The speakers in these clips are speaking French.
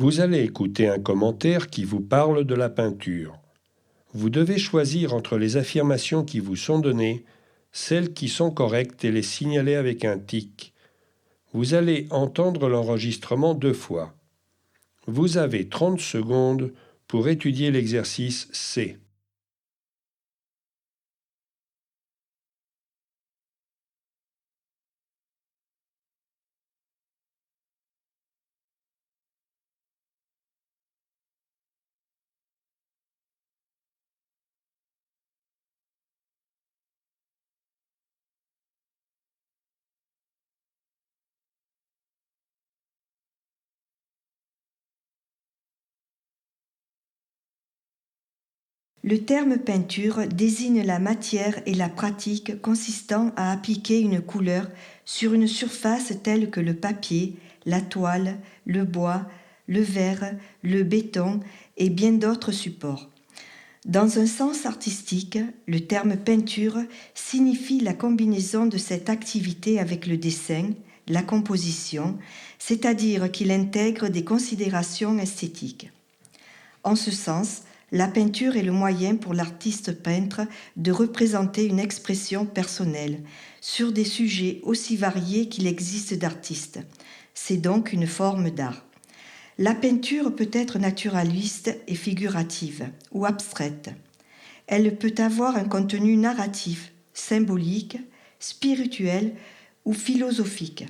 Vous allez écouter un commentaire qui vous parle de la peinture. Vous devez choisir entre les affirmations qui vous sont données, celles qui sont correctes et les signaler avec un tic. Vous allez entendre l'enregistrement 2 fois. Vous avez 30 secondes pour étudier l'exercice C. Le terme peinture désigne la matière et la pratique consistant à appliquer une couleur sur une surface telle que le papier, la toile, le bois, le verre, le béton et bien d'autres supports. Dans un sens artistique, le terme peinture signifie la combinaison de cette activité avec le dessin, la composition, c'est-à-dire qu'il intègre des considérations esthétiques. En ce sens, la peinture est le moyen pour l'artiste peintre de représenter une expression personnelle sur des sujets aussi variés qu'il existe d'artistes. C'est donc une forme d'art. La peinture peut être naturaliste et figurative ou abstraite. Elle peut avoir un contenu narratif, symbolique, spirituel ou philosophique.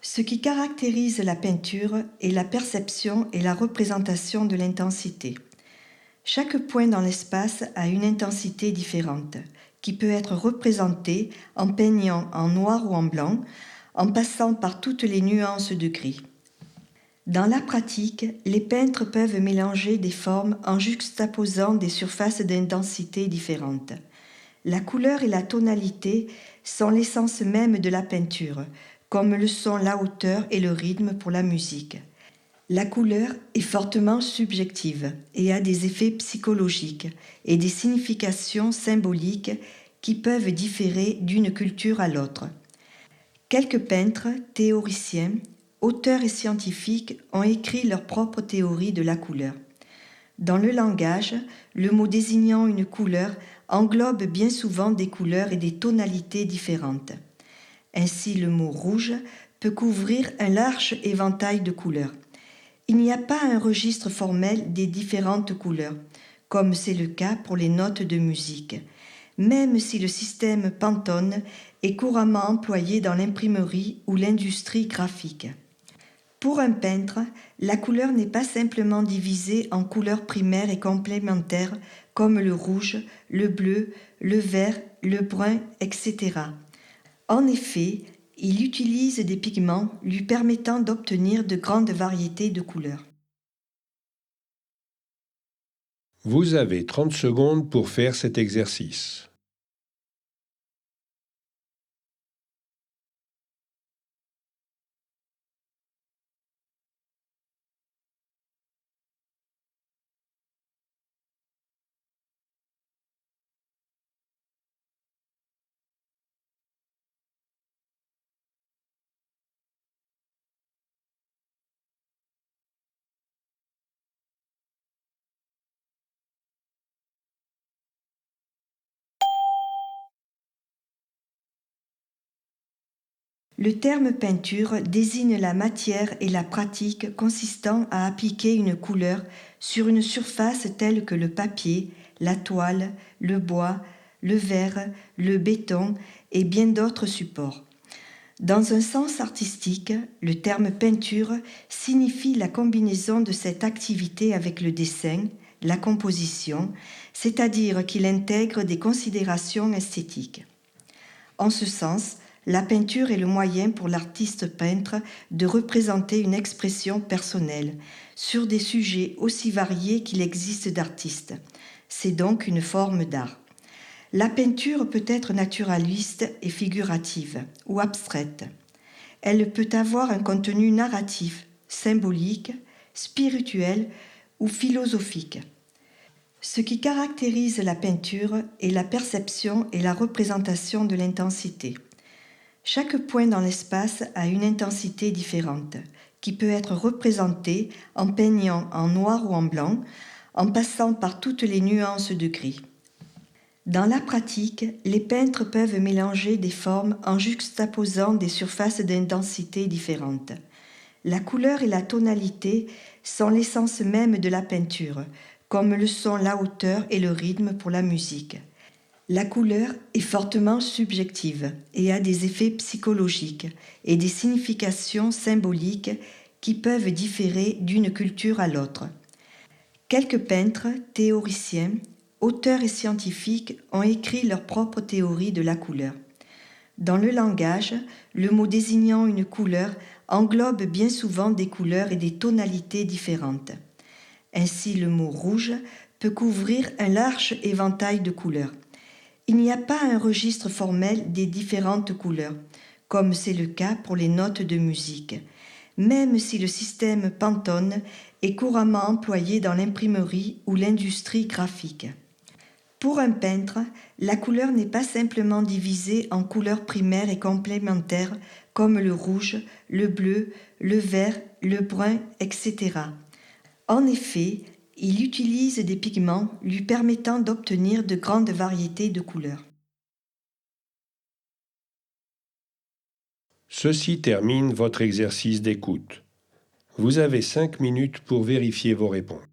Ce qui caractérise la peinture est la perception et la représentation de l'intensité. Chaque point dans l'espace a une intensité différente, qui peut être représentée en peignant en noir ou en blanc, en passant par toutes les nuances de gris. Dans la pratique, les peintres peuvent mélanger des formes en juxtaposant des surfaces d'intensité différentes. La couleur et la tonalité sont l'essence même de la peinture, comme le sont la hauteur et le rythme pour la musique. La couleur est fortement subjective et a des effets psychologiques et des significations symboliques qui peuvent différer d'une culture à l'autre. Quelques peintres, théoriciens, auteurs et scientifiques ont écrit leur propre théorie de la couleur. Dans le langage, le mot désignant une couleur englobe bien souvent des couleurs et des tonalités différentes. Ainsi, le mot rouge peut couvrir un large éventail de couleurs. Il n'y a pas un registre formel des différentes couleurs, comme c'est le cas pour les notes de musique, même si le système Pantone est couramment employé dans l'imprimerie ou l'industrie graphique. Pour un peintre, la couleur n'est pas simplement divisée en couleurs primaires et complémentaires comme le rouge, le bleu, le vert, le brun, etc. En effet, il utilise des pigments lui permettant d'obtenir de grandes variétés de couleurs. Vous avez 30 secondes pour faire cet exercice. Le terme peinture désigne la matière et la pratique consistant à appliquer une couleur sur une surface telle que le papier, la toile, le bois, le verre, le béton et bien d'autres supports. Dans un sens artistique, le terme peinture signifie la combinaison de cette activité avec le dessin, la composition, c'est-à-dire qu'il intègre des considérations esthétiques. En ce sens, la peinture est le moyen pour l'artiste peintre de représenter une expression personnelle sur des sujets aussi variés qu'il existe d'artistes. C'est donc une forme d'art. La peinture peut être naturaliste et figurative ou abstraite. Elle peut avoir un contenu narratif, symbolique, spirituel ou philosophique. Ce qui caractérise la peinture est la perception et la représentation de l'intensité. Chaque point dans l'espace a une intensité différente, qui peut être représenté en peignant en noir ou en blanc, en passant par toutes les nuances de gris. Dans la pratique, les peintres peuvent mélanger des formes en juxtaposant des surfaces d'intensité différentes. La couleur et la tonalité sont l'essence même de la peinture, comme le sont la hauteur et le rythme pour la musique. La couleur est fortement subjective et a des effets psychologiques et des significations symboliques qui peuvent différer d'une culture à l'autre. Quelques peintres, théoriciens, auteurs et scientifiques ont écrit leur propre théorie de la couleur. Dans le langage, le mot désignant une couleur englobe bien souvent des couleurs et des tonalités différentes. Ainsi, le mot rouge peut couvrir un large éventail de couleurs. Il n'y a pas un registre formel des différentes couleurs, comme c'est le cas pour les notes de musique, même si le système Pantone est couramment employé dans l'imprimerie ou l'industrie graphique. Pour un peintre, la couleur n'est pas simplement divisée en couleurs primaires et complémentaires comme le rouge, le bleu, le vert, le brun, etc. En effet, il utilise des pigments lui permettant d'obtenir de grandes variétés de couleurs. Ceci termine votre exercice d'écoute. Vous avez 5 minutes pour vérifier vos réponses.